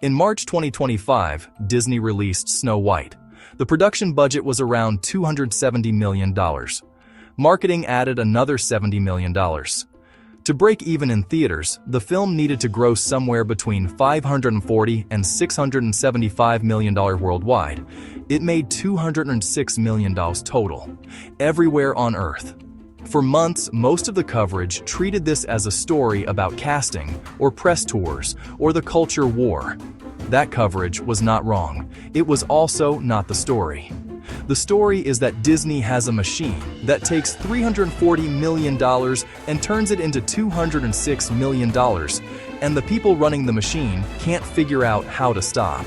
In March 2025, Disney released Snow White. The production budget was around $270 million. Marketing added another $70 million. To break even in theaters, the film needed to gross somewhere between $540 and $675 million worldwide. It made $206 million total, everywhere on Earth. For months, most of the coverage treated this as a story about casting, or press tours, or the culture war. That coverage was not wrong. It was also not the story. The story is that Disney has a machine that takes $340 million and turns it into $206 million, and the people running the machine can't figure out how to stop.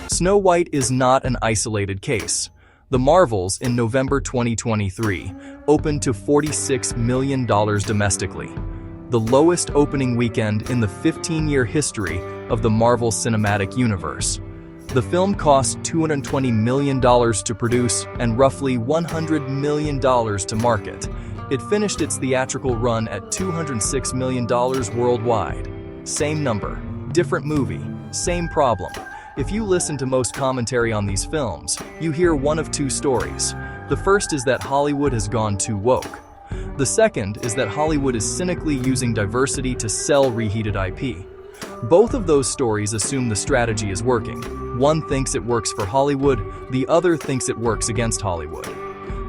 Snow White is not an isolated case. The Marvels in November 2023 opened to $46 million domestically, the lowest opening weekend in the 15-year history of the Marvel Cinematic Universe. The film cost $220 million to produce and roughly $100 million to market. It finished its theatrical run at $206 million worldwide. Same number, different movie, same problem. If you listen to most commentary on these films, you hear one of two stories. The first is that Hollywood has gone too woke. The second is that Hollywood is cynically using diversity to sell reheated IP. Both of those stories assume the strategy is working. One thinks it works for Hollywood, the other thinks it works against Hollywood.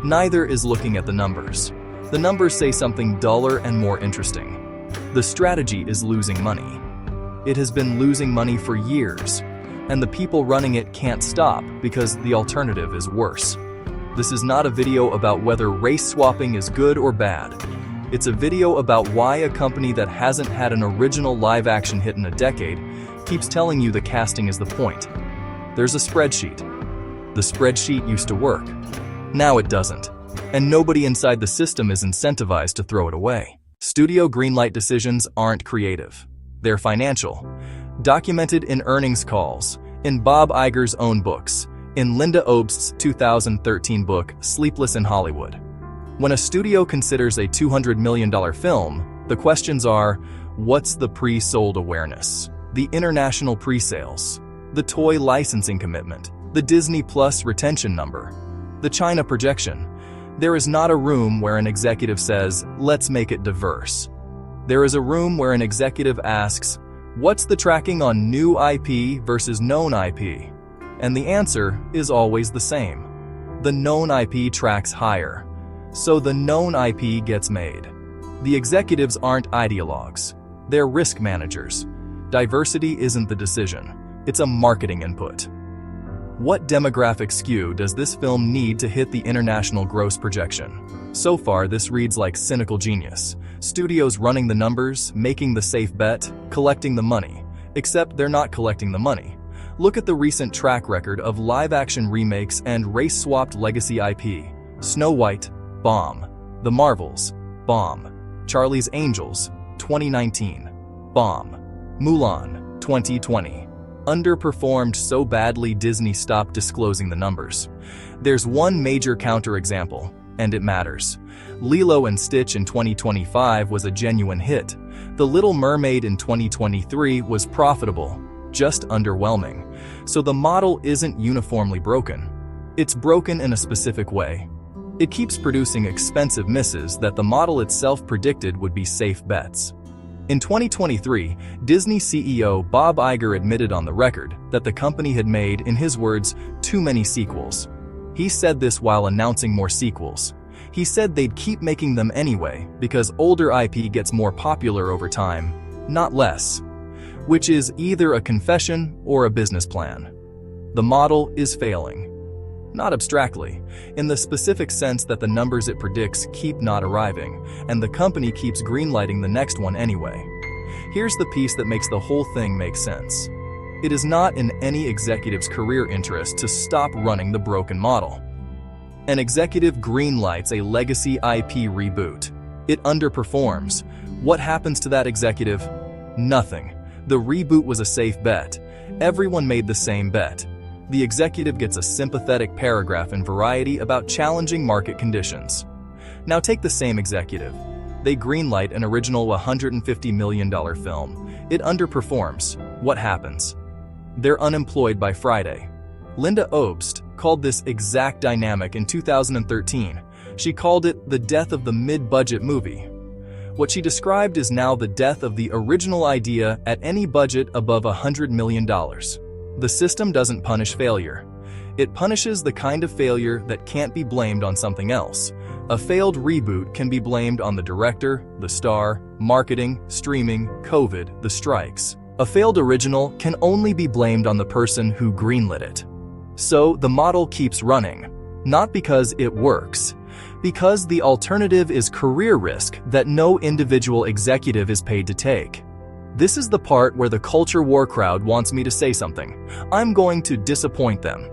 Neither is looking at the numbers. The numbers say something duller and more interesting. The strategy is losing money. It has been losing money for years, and the people running it can't stop because the alternative is worse. This is not a video about whether race swapping is good or bad. It's a video about why a company that hasn't had an original live-action hit in a decade keeps telling you the casting is the point. There's a spreadsheet. The spreadsheet used to work. Now it doesn't. And nobody inside the system is incentivized to throw it away. Studio greenlight decisions aren't creative. They're financial. Documented in earnings calls, in Bob Iger's own books, in Lynda Obst's 2013 book, Sleepless in Hollywood. When a studio considers a $200 million film, the questions are, what's the pre-sold awareness? The international pre-sales? The toy licensing commitment? The Disney Plus retention number? The China projection? There is not a room where an executive says, let's make it diverse. There is a room where an executive asks, what's the tracking on new IP versus known IP? And the answer is always the same. The known IP tracks higher, so the known IP gets made. The executives aren't ideologues, they're risk managers. Diversity isn't the decision, it's a marketing input. What demographic skew does this film need to hit the international gross projection? So far, this reads like cynical genius. Studios running the numbers, making the safe bet, collecting the money. Except they're not collecting the money. Look at the recent track record of live-action remakes and race-swapped legacy IP. Snow White, bomb. The Marvels, bomb. Charlie's Angels, 2019, bomb. Mulan, 2020. Underperformed so badly Disney stopped disclosing the numbers. There's one major counterexample, and it matters. Lilo and Stitch in 2025 was a genuine hit. The Little Mermaid in 2023 was profitable, just underwhelming. So the model isn't uniformly broken. It's broken in a specific way. It keeps producing expensive misses that the model itself predicted would be safe bets. In 2023, Disney CEO Bob Iger admitted on the record that the company had made, in his words, too many sequels. He said this while announcing more sequels. He said they'd keep making them anyway because older IP gets more popular over time, not less, which is either a confession or a business plan. The model is failing. Not abstractly, in the specific sense that the numbers it predicts keep not arriving, and the company keeps greenlighting the next one anyway. Here's the piece that makes the whole thing make sense. It is not in any executive's career interest to stop running the broken model. An executive greenlights a legacy IP reboot. It underperforms. What happens to that executive? Nothing. The reboot was a safe bet. Everyone made the same bet. The executive gets a sympathetic paragraph in Variety about challenging market conditions. Now take the same executive. They greenlight an original $150 million film. It underperforms. What happens? They're unemployed by Friday. Lynda Obst called this exact dynamic in 2013. She called it the death of the mid-budget movie. What she described is now the death of the original idea at any budget above $100 million. The system doesn't punish failure. It punishes the kind of failure that can't be blamed on something else. A failed reboot can be blamed on the director, the star, marketing, streaming, COVID, the strikes. A failed original can only be blamed on the person who greenlit it. So the model keeps running, not because it works, because the alternative is career risk that no individual executive is paid to take. This is the part where the culture war crowd wants me to say something. I'm going to disappoint them.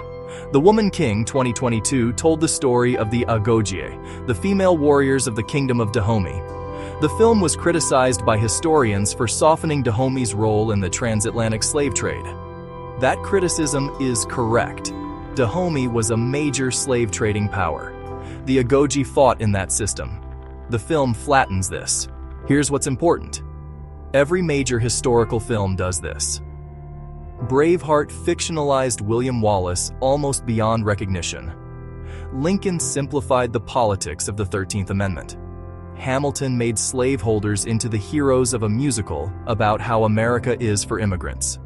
The Woman King 2022 told the story of the Agojie, the female warriors of the Kingdom of Dahomey. The film was criticized by historians for softening Dahomey's role in the transatlantic slave trade. That criticism is correct. Dahomey was a major slave trading power. The Agojie fought in that system. The film flattens this. Here's what's important. Every major historical film does this. Braveheart fictionalized William Wallace almost beyond recognition. Lincoln simplified the politics of the 13th Amendment. Hamilton made slaveholders into the heroes of a musical about how America is for immigrants.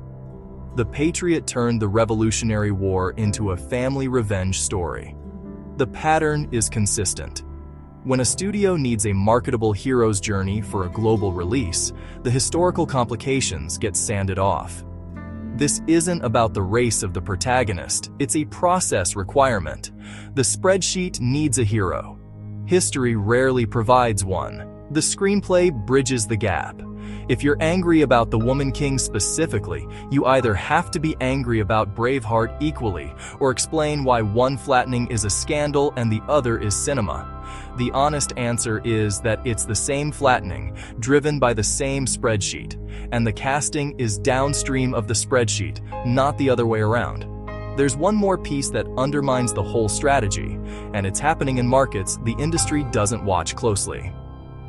The Patriot turned the Revolutionary War into a family revenge story. The pattern is consistent. When a studio needs a marketable hero's journey for a global release, the historical complications get sanded off. This isn't about the race of the protagonist, it's a process requirement. The spreadsheet needs a hero. History rarely provides one. The screenplay bridges the gap. If you're angry about The Woman King specifically, you either have to be angry about Braveheart equally, or explain why one flattening is a scandal and the other is cinema. The honest answer is that it's the same flattening, driven by the same spreadsheet, and the casting is downstream of the spreadsheet, not the other way around. There's one more piece that undermines the whole strategy, and it's happening in markets the industry doesn't watch closely.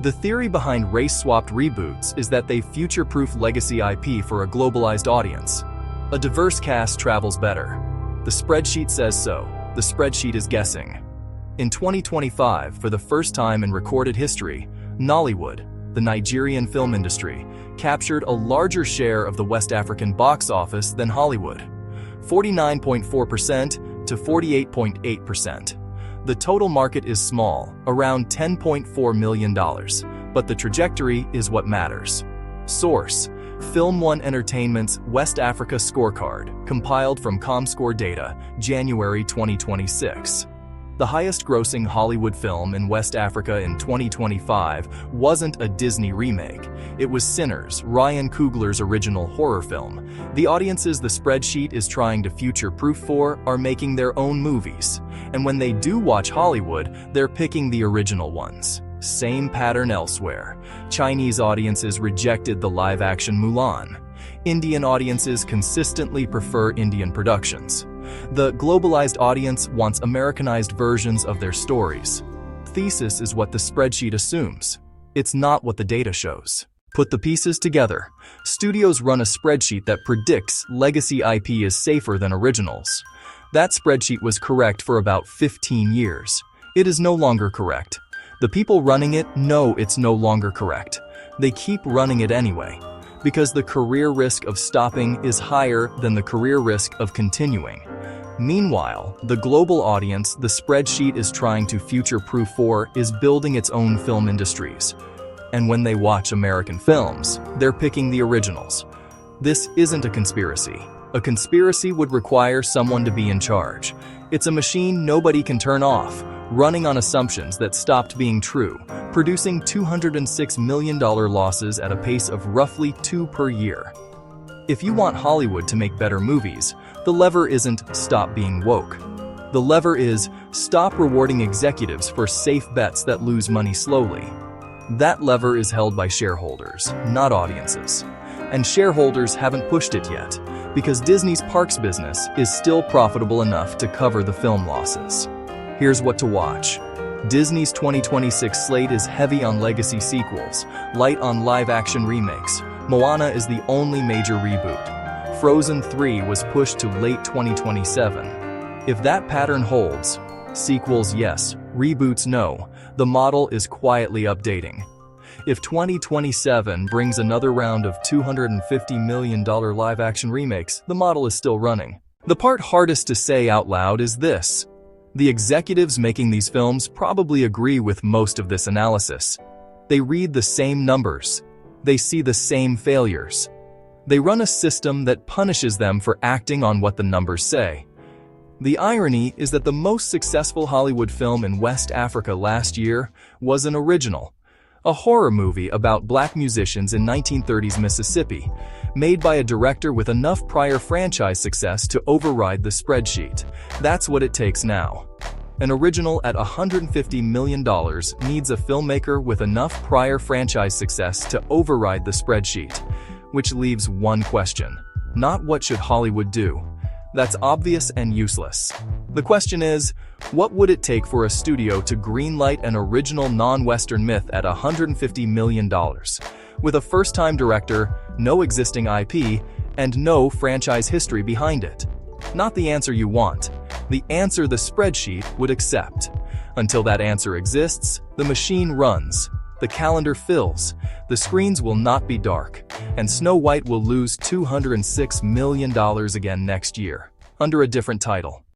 The theory behind race-swapped reboots is that they future-proof legacy IP for a globalized audience. A diverse cast travels better. The spreadsheet says so. The spreadsheet is guessing. In 2025, for the first time in recorded history, Nollywood, the Nigerian film industry, captured a larger share of the West African box office than Hollywood, 49.4% to 48.8%. The total market is small, around $10.4 million, but the trajectory is what matters. Source: FilmOne Entertainment's West Africa Scorecard, compiled from Comscore data, January 2026. The highest-grossing Hollywood film in West Africa in 2025 wasn't a Disney remake. It was Sinners, Ryan Coogler's original horror film. The audiences the spreadsheet is trying to future-proof for are making their own movies. And when they do watch Hollywood, they're picking the original ones. Same pattern elsewhere. Chinese audiences rejected the live-action Mulan. Indian audiences consistently prefer Indian productions. The globalized audience wants Americanized versions of their stories. Thesis is what the spreadsheet assumes. It's not what the data shows. Put the pieces together. Studios run a spreadsheet that predicts legacy IP is safer than originals. That spreadsheet was correct for about 15 years. It is no longer correct. The people running it know it's no longer correct. They keep running it anyway, because the career risk of stopping is higher than the career risk of continuing. Meanwhile, the global audience the spreadsheet is trying to future-proof for is building its own film industries. And when they watch American films, they're picking the originals. This isn't a conspiracy. A conspiracy would require someone to be in charge. It's a machine nobody can turn off, running on assumptions that stopped being true, producing $206 million losses at a pace of roughly 2 per year. If you want Hollywood to make better movies, the lever isn't stop being woke. The lever is stop rewarding executives for safe bets that lose money slowly. That lever is held by shareholders, not audiences. And shareholders haven't pushed it yet. Because Disney's parks business is still profitable enough to cover the film losses. Here's what to watch. Disney's 2026 slate is heavy on legacy sequels, light on live-action remakes. Moana is the only major reboot. Frozen 3 was pushed to late 2027. If that pattern holds, sequels yes, reboots no, the model is quietly updating. If 2027 brings another round of $250 million live-action remakes, the model is still running. The part hardest to say out loud is this. The executives making these films probably agree with most of this analysis. They read the same numbers. They see the same failures. They run a system that punishes them for acting on what the numbers say. The irony is that the most successful Hollywood film in West Africa last year was an original. A horror movie about black musicians in 1930s Mississippi, made by a director with enough prior franchise success to override the spreadsheet. That's what it takes now. An original at $150 million needs a filmmaker with enough prior franchise success to override the spreadsheet, which leaves one question. Not what should Hollywood do? That's obvious and useless. The question is, what would it take for a studio to greenlight an original non-Western myth at $150 million, with a first-time director, no existing IP, and no franchise history behind it? Not the answer you want, the answer the spreadsheet would accept. Until that answer exists, the machine runs, the calendar fills, the screens will not be dark, and Snow White will lose $206 million again next year, under a different title.